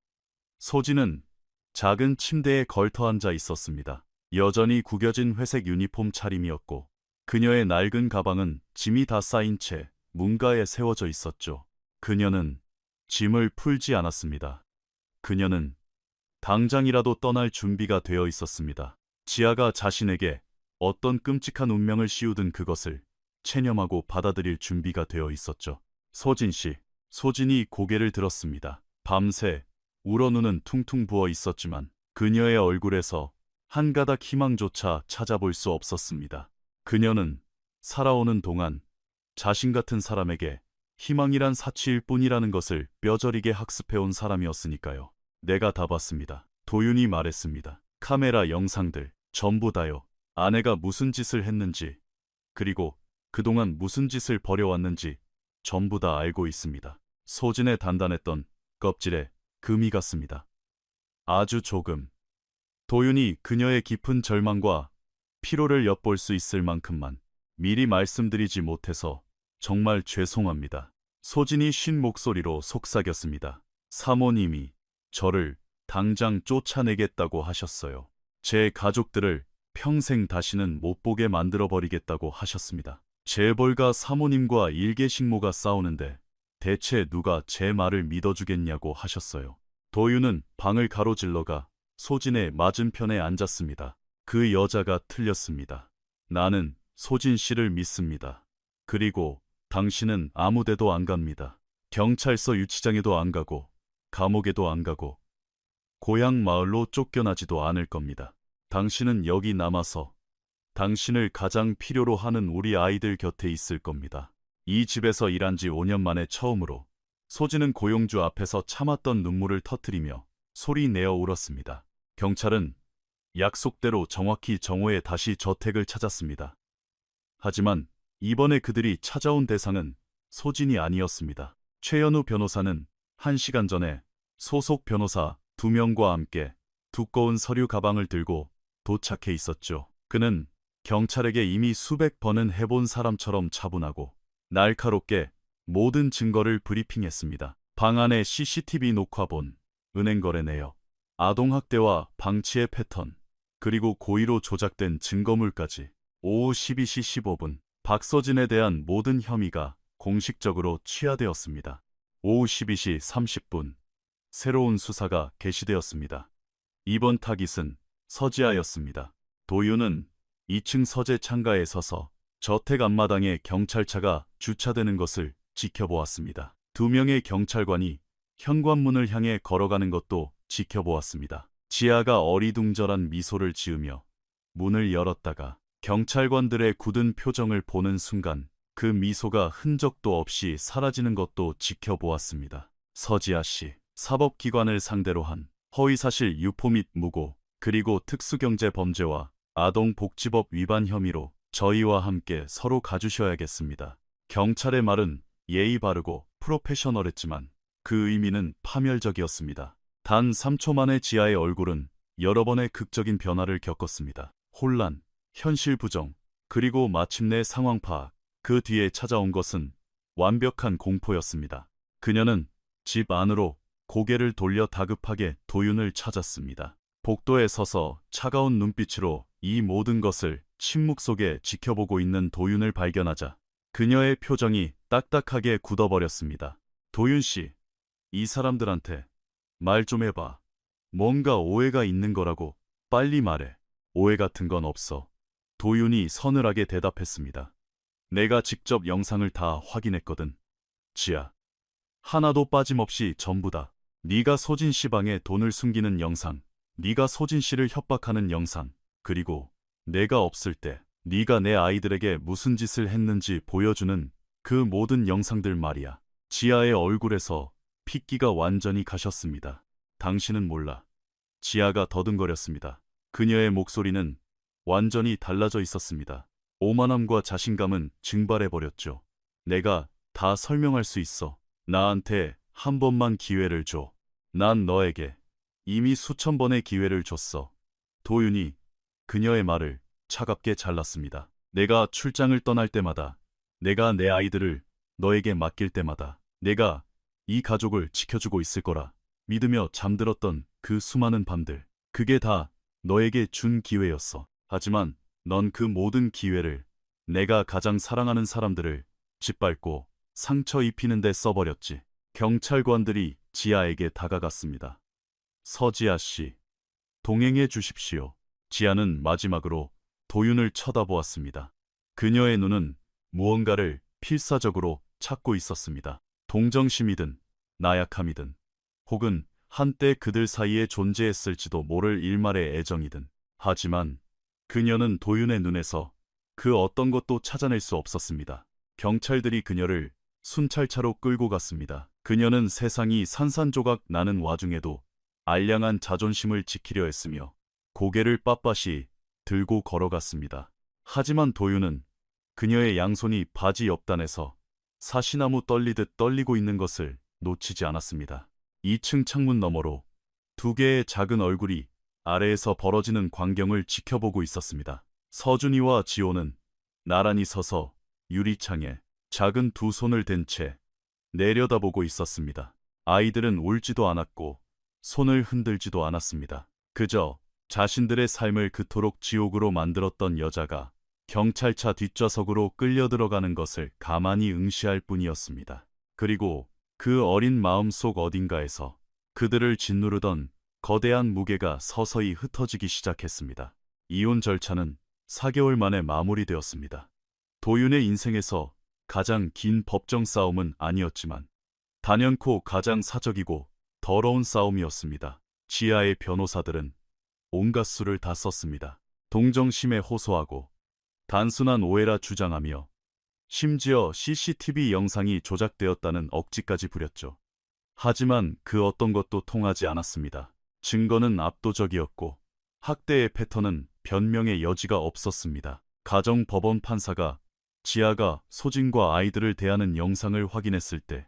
소진은 작은 침대에 걸터 앉아 있었습니다. 여전히 구겨진 회색 유니폼 차림이었고 그녀의 낡은 가방은 짐이 다 쌓인 채 문가에 세워져 있었죠. 그녀는 짐을 풀지 않았습니다. 그녀는 당장이라도 떠날 준비가 되어 있었습니다. 지아가 자신에게 어떤 끔찍한 운명을 씌우든 그것을 체념하고 받아들일 준비가 되어 있었죠. 소진 씨. 소진이 고개를 들었습니다. 밤새 울어누는 퉁퉁 부어 있었지만 그녀의 얼굴에서 한 가닥 희망조차 찾아볼 수 없었습니다. 그녀는 살아오는 동안 자신 같은 사람에게 희망이란 사치일 뿐이라는 것을 뼈저리게 학습해온 사람이었으니까요. 내가 다 봤습니다. 도윤이 말했습니다. 카메라 영상들 전부 다요. 아내가 무슨 짓을 했는지 그리고 그동안 무슨 짓을 벌여왔는지 전부 다 알고 있습니다. 소진의 단단했던 껍질에 금이 갔습니다. 아주 조금. 도윤이 그녀의 깊은 절망과 피로를 엿볼 수 있을 만큼만 미리 말씀드리지 못해서 정말 죄송합니다. 소진이 쉰 목소리로 속삭였습니다. 사모님이 저를 당장 쫓아내겠다고 하셨어요. 제 가족들을 평생 다시는 못 보게 만들어버리겠다고 하셨습니다. 재벌가 사모님과 일개식모가 싸우는데 대체 누가 제 말을 믿어주겠냐고 하셨어요. 도윤은 방을 가로질러가 소진의 맞은편에 앉았습니다. 그 여자가 틀렸습니다. 나는 소진 씨를 믿습니다. 그리고 당신은 아무데도 안 갑니다. 경찰서 유치장에도 안 가고 감옥에도 안 가고 고향 마을로 쫓겨나지도 않을 겁니다. 당신은 여기 남아서 당신을 가장 필요로 하는 우리 아이들 곁에 있을 겁니다. 이 집에서 일한 지 5년 만에 처음으로 소진은 고용주 앞에서 참았던 눈물을 터뜨리며 소리내어 울었습니다. 경찰은 약속대로 정확히 정오에 다시 저택을 찾았습니다. 하지만 이번에 그들이 찾아온 대상은 소진이 아니었습니다. 최현우 변호사는 1시간 전에 소속 변호사 2명과 함께 두꺼운 서류 가방을 들고 도착해 있었죠. 그는 경찰에게 이미 수백 번은 해본 사람처럼 차분하고 날카롭게 모든 증거를 브리핑했습니다. 방 안의 CCTV 녹화본, 은행 거래 내역, 아동학대와 방치의 패턴, 그리고 고의로 조작된 증거물까지. 오후 12시 15분, 박서진에 대한 모든 혐의가 공식적으로 취하되었습니다. 오후 12시 30분, 새로운 수사가 개시되었습니다. 이번 타깃은 서지아였습니다. 도윤은 2층 서재 창가에 서서 저택 앞마당에 경찰차가 주차되는 것을 지켜보았습니다. 2명의 경찰관이 현관문을 향해 걸어가는 것도 지켜보았습니다. 지아가 어리둥절한 미소를 지으며 문을 열었다가 경찰관들의 굳은 표정을 보는 순간 그 미소가 흔적도 없이 사라지는 것도 지켜보았습니다. 서지아 씨, 사법기관을 상대로 한 허위사실 유포 및 무고, 그리고 특수경제범죄와 아동복지법 위반 혐의로 저희와 함께 서로 가주셔야겠습니다. 경찰의 말은 예의 바르고 프로페셔널했지만 그 의미는 파멸적이었습니다. 단 3초 만에 지아의 얼굴은 여러 번의 극적인 변화를 겪었습니다. 혼란, 현실 부정, 그리고 마침내 상황 파악. 그 뒤에 찾아온 것은 완벽한 공포였습니다. 그녀는 집 안으로 고개를 돌려 다급하게 도윤을 찾았습니다. 복도에 서서 차가운 눈빛으로 이 모든 것을 침묵 속에 지켜보고 있는 도윤을 발견하자 그녀의 표정이 딱딱하게 굳어버렸습니다. 도윤 씨, 이 사람들한테 말 좀 해봐. 뭔가 오해가 있는 거라고. 빨리 말해. 오해 같은 건 없어. 도윤이 서늘하게 대답했습니다. 내가 직접 영상을 다 확인했거든. 지아. 하나도 빠짐없이 전부 다. 네가 소진 씨 방에 돈을 숨기는 영상, 네가 소진 씨를 협박하는 영상, 그리고 내가 없을 때 네가 내 아이들에게 무슨 짓을 했는지 보여주는 그 모든 영상들 말이야. 지아의 얼굴에서 핏기가 완전히 가셨습니다. 당신은 몰라. 지아가 더듬거렸습니다. 그녀의 목소리는 완전히 달라져 있었습니다. 오만함과 자신감은 증발해버렸죠. 내가 다 설명할 수 있어. 나한테 한 번만 기회를 줘. 난 너에게 이미 수천 번의 기회를 줬어. 도윤이 그녀의 말을 차갑게 잘랐습니다. 내가 출장을 떠날 때마다, 내가 내 아이들을 너에게 맡길 때마다 내가 이 가족을 지켜주고 있을 거라 믿으며 잠들었던 그 수많은 밤들, 그게 다 너에게 준 기회였어. 하지만 넌 그 모든 기회를 내가 가장 사랑하는 사람들을 짓밟고 상처 입히는 데 써버렸지. 경찰관들이 지아에게 다가갔습니다. 서지아 씨, 동행해 주십시오. 지아는 마지막으로 도윤을 쳐다보았습니다. 그녀의 눈은 무언가를 필사적으로 찾고 있었습니다. 동정심이든 나약함이든 혹은 한때 그들 사이에 존재했을지도 모를 일말의 애정이든. 하지만 그녀는 도윤의 눈에서 그 어떤 것도 찾아낼 수 없었습니다. 경찰들이 그녀를 순찰차로 끌고 갔습니다. 그녀는 세상이 산산조각 나는 와중에도 알량한 자존심을 지키려 했으며 고개를 빳빳이 들고 걸어갔습니다. 하지만 도윤은 그녀의 양손이 바지 옆단에서 사시나무 떨리듯 떨리고 있는 것을 놓치지 않았습니다. 2층 창문 너머로 두 개의 작은 얼굴이 아래에서 벌어지는 광경을 지켜보고 있었습니다. 서준이와 지호는 나란히 서서 유리창에 작은 두 손을 댄 채 내려다보고 있었습니다. 아이들은 울지도 않았고 손을 흔들지도 않았습니다. 그저 자신들의 삶을 그토록 지옥으로 만들었던 여자가 경찰차 뒷좌석으로 끌려 들어가는 것을 가만히 응시할 뿐이었습니다. 그리고 그 어린 마음속 어딘가에서 그들을 짓누르던 거대한 무게가 서서히 흩어지기 시작했습니다. 이혼 절차는 4개월 만에 마무리되었습니다. 도윤의 인생에서 가장 긴 법정 싸움은 아니었지만 단연코 가장 사적이고 더러운 싸움이었습니다. 지아의 변호사들은 온갖 수를 다 썼습니다. 동정심에 호소하고 단순한 오해라 주장하며 심지어 CCTV 영상이 조작되었다는 억지까지 부렸죠. 하지만 그 어떤 것도 통하지 않았습니다. 증거는 압도적이었고 학대의 패턴은 변명의 여지가 없었습니다. 가정법원 판사가 지아가 소진과 아이들을 대하는 영상을 확인했을 때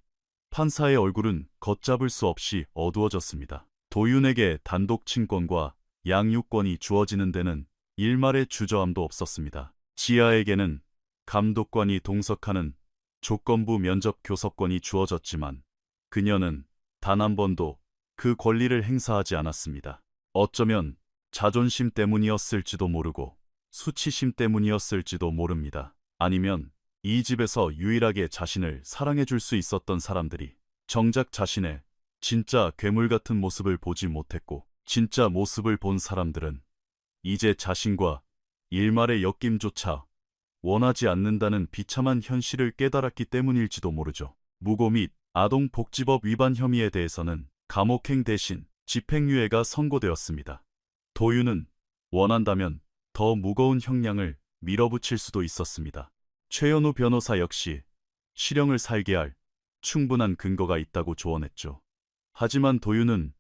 판사의 얼굴은 걷잡을 수 없이 어두워졌습니다. 도윤에게 단독 친권과 양육권이 주어지는 데는 일말의 주저함도 없었습니다. 지아에게는 감독관이 동석하는 조건부 면접 교섭권이 주어졌지만 그녀는 단 한 번도 그 권리를 행사하지 않았습니다. 어쩌면 자존심 때문이었을지도 모르고 수치심 때문이었을지도 모릅니다. 아니면 이 집에서 유일하게 자신을 사랑해줄 수 있었던 사람들이 정작 자신의 진짜 괴물 같은 모습을 보지 못했고 진짜 모습을 본 사람들은 이제 자신과 일말의 엮임조차 원하지 않는다는 비참한 현실을 깨달았기 때문일지도 모르죠. 무고 및 아동복지법 위반 혐의에 대해서는 감옥행 대신 집행유예가 선고되었습니다. 도윤은 원한다면 더 무거운 형량을 밀어붙일 수도 있었습니다. 최연우 변호사 역시 실형을 살게 할 충분한 근거가 있다고 조언했죠. 하지만 도윤은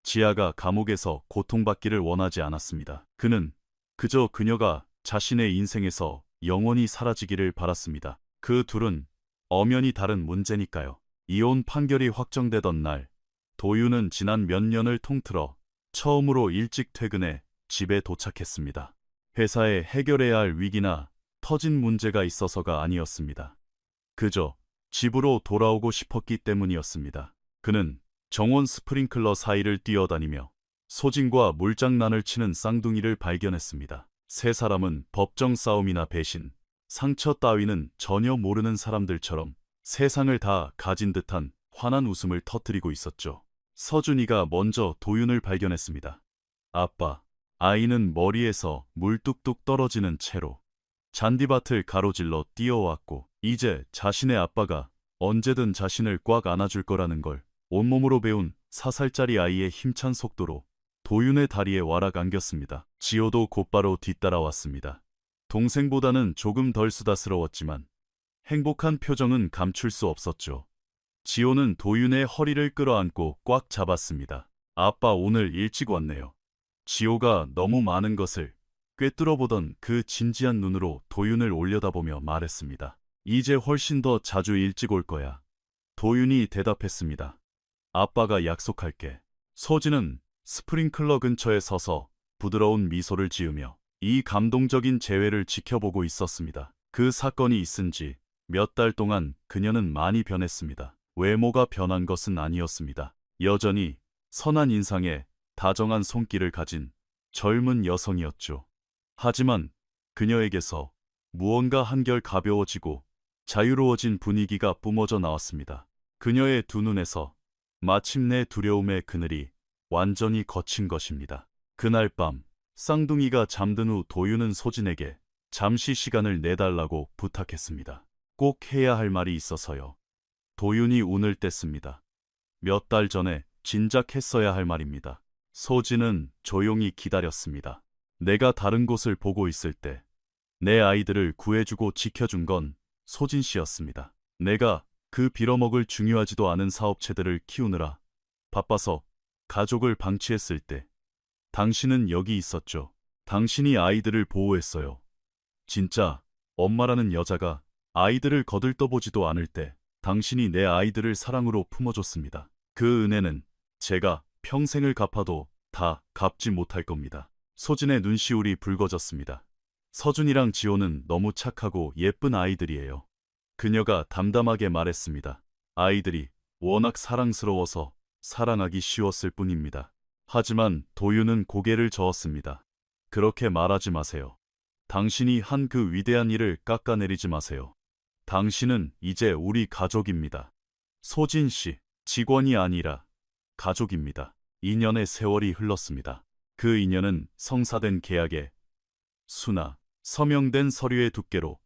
지아가 감옥에서 고통받기를 원하지 않았습니다. 그는 그저 그녀가 자신의 인생에서 영원히 사라지기를 바랐습니다. 그 둘은 엄연히 다른 문제니까요. 이혼 판결이 확정되던 날 도윤은 지난 몇 년을 통틀어 처음으로 일찍 퇴근해 집에 도착했습니다. 회사에 해결해야 할 위기나 터진 문제가 있어서가 아니었습니다. 그저 집으로 돌아오고 싶었기 때문이었습니다. 그는 정원 스프링클러 사이를 뛰어다니며 소진과 물장난을 치는 쌍둥이를 발견했습니다. 세 사람은 법정 싸움이나 배신, 상처 따위는 전혀 모르는 사람들처럼 세상을 다 가진 듯한 환한 웃음을 터뜨리고 있었죠. 서준이가 먼저 도윤을 발견했습니다. 아빠, 아이는 머리에서 물 뚝뚝 떨어지는 채로 잔디밭을 가로질러 뛰어왔고 이제 자신의 아빠가 언제든 자신을 꽉 안아줄 거라는 걸 온몸으로 배운 4살짜리 아이의 힘찬 속도로 도윤의 다리에 와락 안겼습니다. 지호도 곧바로 뒤따라왔습니다. 동생보다는 조금 덜 수다스러웠지만 행복한 표정은 감출 수 없었죠. 지호는 도윤의 허리를 끌어안고 꽉 잡았습니다. 아빠 오늘 일찍 왔네요. 지호가 너무 많은 것을 꿰뚫어보던 그 진지한 눈으로 도윤을 올려다보며 말했습니다. 이제 훨씬 더 자주 일찍 올 거야. 도윤이 대답했습니다. 아빠가 약속할게. 소진은 스프링클러 근처에 서서 부드러운 미소를 지으며 이 감동적인 재회를 지켜보고 있었습니다. 그 사건이 있은 지 몇 달 동안 그녀는 많이 변했습니다. 외모가 변한 것은 아니었습니다. 여전히 선한 인상에 다정한 손길을 가진 젊은 여성이었죠. 하지만 그녀에게서 무언가 한결 가벼워지고 자유로워진 분위기가 뿜어져 나왔습니다. 그녀의 두 눈에서 마침내 두려움의 그늘이 완전히 거친 것입니다. 그날 밤 쌍둥이가 잠든 후 도윤은 소진에게 잠시 시간을 내달라고 부탁했습니다. 꼭 해야 할 말이 있어서요. 도윤이 운을 뗐습니다. 몇 달 전에 진작 했어야 할 말입니다. 소진은 조용히 기다렸습니다. 내가 다른 곳을 보고 있을 때 내 아이들을 구해주고 지켜준 건 소진 씨였습니다. 내가 그 빌어먹을 중요하지도 않은 사업체들을 키우느라 바빠서 가족을 방치했을 때 당신은 여기 있었죠. 당신이 아이들을 보호했어요. 진짜 엄마라는 여자가 아이들을 거들떠보지도 않을 때 당신이 내 아이들을 사랑으로 품어줬습니다. 그 은혜는 제가 평생을 갚아도 다 갚지 못할 겁니다. 소진의 눈시울이 붉어졌습니다. 서준이랑 지호는 너무 착하고 예쁜 아이들이에요. 그녀가 담담하게 말했습니다. 아이들이 워낙 사랑스러워서 사랑하기 쉬웠을 뿐입니다. 하지만 도윤은 고개를 저었습니다. 그렇게 말하지 마세요. 당신이 한 그 위대한 일을 깎아내리지 마세요. 당신은 이제 우리 가족입니다. 소진 씨, 직원이 아니라 가족입니다. 2년의 세월이 흘렀습니다. 그 2년은 성사된 계약의 수나 서명된 서류의 두께로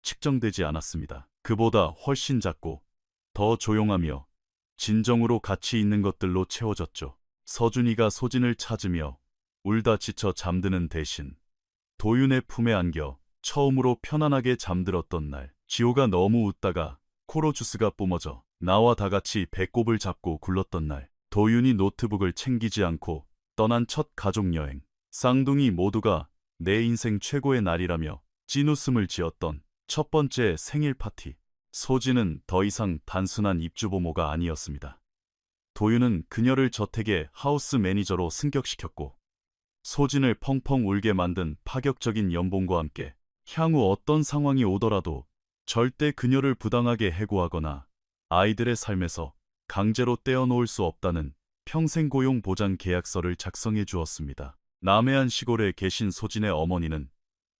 측정되지 않았습니다. 그보다 훨씬 작고 더 조용하며 진정으로 가치 있는 것들로 채워졌죠. 서준이가 소진을 찾으며 울다 지쳐 잠드는 대신 도윤의 품에 안겨 처음으로 편안하게 잠들었던 날, 지호가 너무 웃다가 코로 주스가 뿜어져 나와 다같이 배꼽을 잡고 굴렀던 날, 도윤이 노트북을 챙기지 않고 떠난 첫 가족여행, 쌍둥이 모두가 내 인생 최고의 날이라며 찐웃음을 지었던 첫 번째 생일 파티. 소진은 더 이상 단순한 입주보모가 아니었습니다. 도윤은 그녀를 저택의 하우스 매니저로 승격시켰고 소진을 펑펑 울게 만든 파격적인 연봉과 함께 향후 어떤 상황이 오더라도 절대 그녀를 부당하게 해고하거나 아이들의 삶에서 강제로 떼어놓을 수 없다는 평생 고용 보장 계약서를 작성해 주었습니다. 남해안 시골에 계신 소진의 어머니는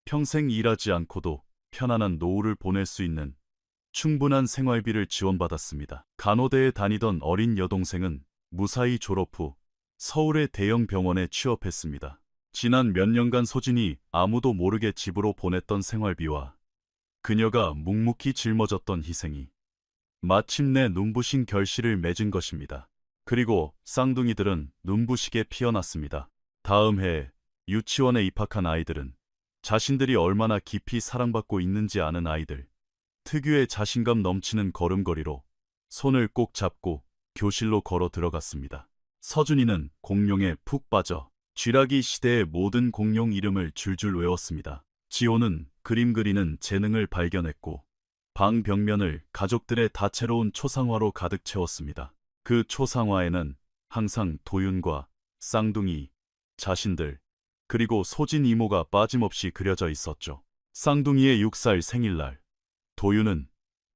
평생 일하지 않고도 편안한 노후를 보낼 수 있는 충분한 생활비를 지원받았습니다. 간호대에 다니던 어린 여동생은 무사히 졸업 후 서울의 대형 병원에 취업했습니다. 지난 몇 년간 소진이 아무도 모르게 집으로 보냈던 생활비와 그녀가 묵묵히 짊어졌던 희생이 마침내 눈부신 결실을 맺은 것입니다. 그리고 쌍둥이들은 눈부시게 피어났습니다. 다음 해에 유치원에 입학한 아이들은 자신들이 얼마나 깊이 사랑받고 있는지 아는 아이들. 특유의 자신감 넘치는 걸음걸이로 손을 꼭 잡고 교실로 걸어 들어갔습니다. 서준이는 공룡에 푹 빠져 쥐라기 시대의 모든 공룡 이름을 줄줄 외웠습니다. 지호는 그림 그리는 재능을 발견했고 방 벽면을 가족들의 다채로운 초상화로 가득 채웠습니다. 그 초상화에는 항상 도윤과 쌍둥이, 자신들, 그리고 소진 이모가 빠짐없이 그려져 있었죠. 쌍둥이의 6살 생일날, 도윤은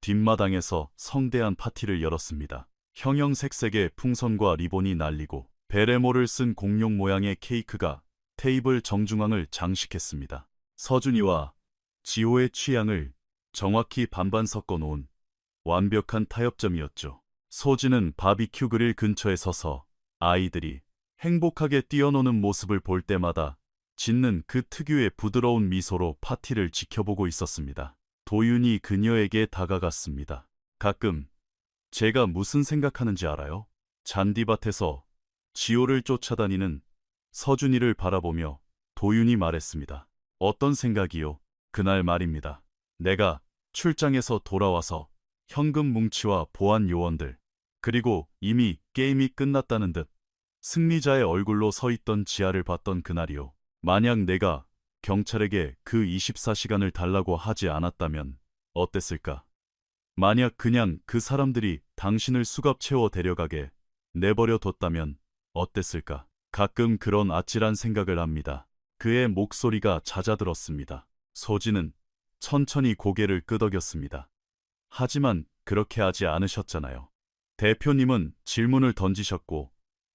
뒷마당에서 성대한 파티를 열었습니다. 형형색색의 풍선과 리본이 날리고 베레모를 쓴 공룡 모양의 케이크가 테이블 정중앙을 장식했습니다. 서준이와 지호의 취향을 정확히 반반 섞어 놓은 완벽한 타협점이었죠. 소진은 바비큐 그릴 근처에 서서 아이들이 행복하게 뛰어노는 모습을 볼 때마다 짓는 그 특유의 부드러운 미소로 파티를 지켜보고 있었습니다. 도윤이 그녀에게 다가갔습니다. 가끔 제가 무슨 생각하는지 알아요? 잔디밭에서 지호를 쫓아다니는 서준이를 바라보며 도윤이 말했습니다. 어떤 생각이요? 그날 말입니다. 내가 출장에서 돌아와서 현금 뭉치와 보안 요원들, 그리고 이미 게임이 끝났다는 듯 승리자의 얼굴로 서 있던 지아를 봤던 그날이요. 만약 내가 경찰에게 그 24시간을 달라고 하지 않았다면 어땠을까? 만약 그냥 그 사람들이 당신을 수갑 채워 데려가게 내버려 뒀다면 어땠을까? 가끔 그런 아찔한 생각을 합니다. 그의 목소리가 잦아들었습니다. 소진은 천천히 고개를 끄덕였습니다. 하지만 그렇게 하지 않으셨잖아요. 대표님은 질문을 던지셨고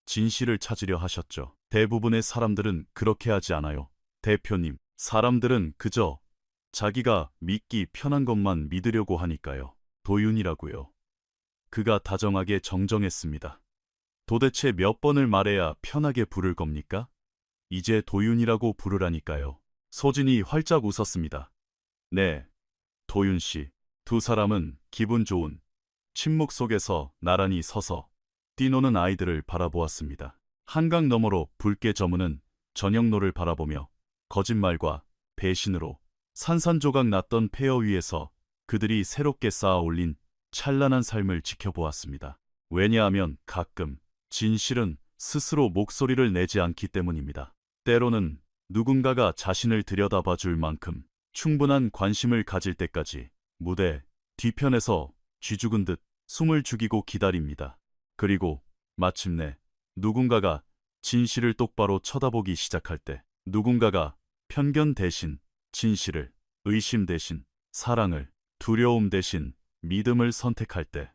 진실을 찾으려 하셨죠. 대부분의 사람들은 그렇게 하지 않아요. 대표님, 사람들은 그저 자기가 믿기 편한 것만 믿으려고 하니까요. 도윤이라고요. 그가 다정하게 정정했습니다. 도대체 몇 번을 말해야 편하게 부를 겁니까? 이제 도윤이라고 부르라니까요. 소진이 활짝 웃었습니다. 네, 도윤 씨. 두 사람은 기분 좋은 침묵 속에서 나란히 서서 뛰노는 아이들을 바라보았습니다. 한강 너머로 붉게 저무는 저녁노를 바라보며 거짓말과 배신으로 산산조각 났던 폐허 위에서 그들이 새롭게 쌓아 올린 찬란한 삶을 지켜보았습니다. 왜냐하면 가끔 진실은 스스로 목소리를 내지 않기 때문입니다. 때로는 누군가가 자신을 들여다봐 줄 만큼 충분한 관심을 가질 때까지 무대 뒤편에서 쥐죽은 듯 숨을 죽이고 기다립니다. 그리고 마침내 누군가가 진실을 똑바로 쳐다보기 시작할 때, 누군가가 편견 대신 진실을, 의심 대신 사랑을, 두려움 대신 믿음을 선택할 때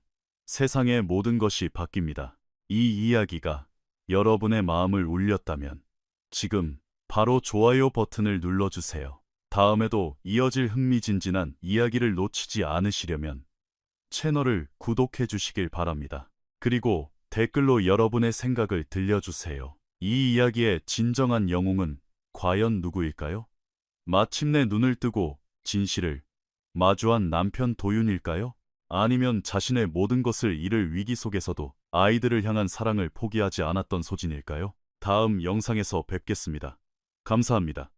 세상의 모든 것이 바뀝니다. 이 이야기가 여러분의 마음을 울렸다면 지금 바로 좋아요 버튼을 눌러주세요. 다음에도 이어질 흥미진진한 이야기를 놓치지 않으시려면 채널을 구독해 주시길 바랍니다. 그리고 댓글로 여러분의 생각을 들려주세요. 이 이야기의 진정한 영웅은 과연 누구일까요? 마침내 눈을 뜨고 진실을 마주한 남편 도윤일까요? 아니면 자신의 모든 것을 잃을 위기 속에서도 아이들을 향한 사랑을 포기하지 않았던 소진일까요? 다음 영상에서 뵙겠습니다. 감사합니다.